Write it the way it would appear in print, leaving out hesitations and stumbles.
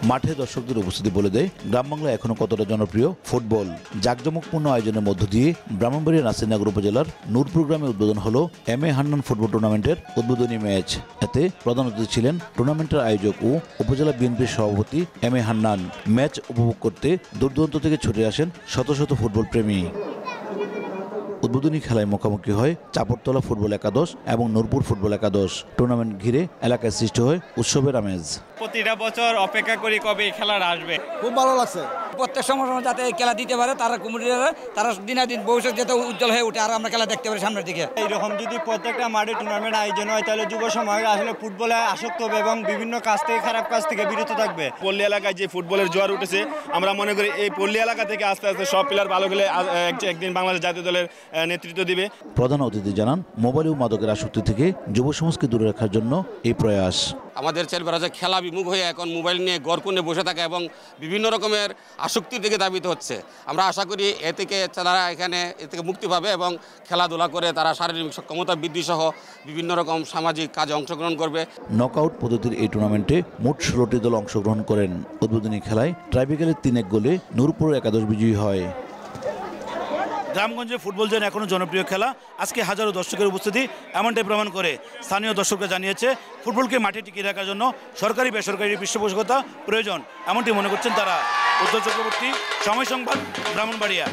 মাঠে দর্শকদের উপস্থিতি বলে দেয় গ্রাম বাংলায় এখনো কতটা জনপ্রিয় ফুটবল। জাঁকজমকপূর্ণ আয়োজনের মধ্য দিয়ে ব্রাহ্মণবাড়িয়া নাসিরনগর উপজেলার নূরপুর গ্রামে উদ্বোধন হলো এম এ হান্নান ফুটবল টুর্নামেন্টের উদ্বোধনী ম্যাচ। এতে প্রধান অতিথি ছিলেন টুর্নামেন্টের আয়োজক ও উপজেলা বিএনপির সভাপতি এম এ হান্নান। ম্যাচ উপভোগ করতে দূর দূরান্ত থেকে ছুটে আসেন শত শত ফুটবল প্রেমী। উদ্বোধনী খেলায় মুখোমুখি হয় চাপড়তলা ফুটবল একাদশ এবং নূরপুর ফুটবল একাদশ। টুর্নামেন্ট ঘিরে এলাকায় সৃষ্টি হয় উৎসবের আমেজ। প্রতিটা বছর অপেক্ষা করি কবে এই খেলাটা আসবে। খুব ভালো লাগছে। প্রত্যেক সময় যাতে এই খেলা দিতে পারে তারা কমিটিরা তারা দিনাদিন ভবিষ্যৎ যাতে উজ্জ্বল হয়ে ওঠে আর আমরা খেলা দেখতে পারি সামনের দিকে। এইরকম যদি প্রত্যেকটা মাঠে টুর্নামেন্ট আয়োজন হয় তাহলে যুব সমাজ আসলে ফুটবলে আসক্ত হবে এবং বিভিন্ন কাজ থেকে খারাপ কাজ থেকে বিরত থাকবে। পল্লী এলাকায় যে ফুটবলের জোয়ার উঠেছে, আমরা মনে করি এই পল্লী এলাকা থেকে আস্তে আস্তে সব প্লেয়ার ভালো খেলে একদিন বাংলাদেশ জাতীয় দলের নেতৃত্ব দিবে। প্রধান অতিথি জানান, মোবাইল ও মাদকের আসক্তি থেকে যুব সমাজকে দূরে রাখার জন্য এই প্রয়াস। আমাদের ছেলেমেয়েরা যে খেলা বিমুখ হয়ে এখন মোবাইল নিয়ে গড়কুনে বসে থাকে এবং বিভিন্ন রকমের আসক্তির দিকে ধাবিত হচ্ছে। আমরা আশা করি এ থেকে তারা এ থেকে মুক্তি পাবে এবং খেলাধুলা করে তারা শারীরিক সক্ষমতা বৃদ্ধি সহ বিভিন্ন রকম সামাজিক কাজে অংশগ্রহণ করবে। নকআউট পদ্ধতির এই টুর্নামেন্টে মোট 16টি দল অংশগ্রহণ করেন। উদ্বোধনী খেলায় ট্রাইব্রেকারে 3-1 গোলে নূরপুর একাদশ বিজয়ী হয়। গ্রামগঞ্জে ফুটবল যেন এখনও জনপ্রিয় খেলা, আজকে হাজারো দর্শকের উপস্থিতি এমনটাই প্রমাণ করে। স্থানীয় দর্শকরা জানিয়েছে ফুটবলকে মাঠে টিকিয়ে রাখার জন্য সরকারি বেসরকারি পৃষ্ঠপোষকতা প্রয়োজন, এমনটি মনে করছেন তারা। উত্তর চক্রবর্তী, সময় সংবাদ, ব্রাহ্মণবাড়িয়া।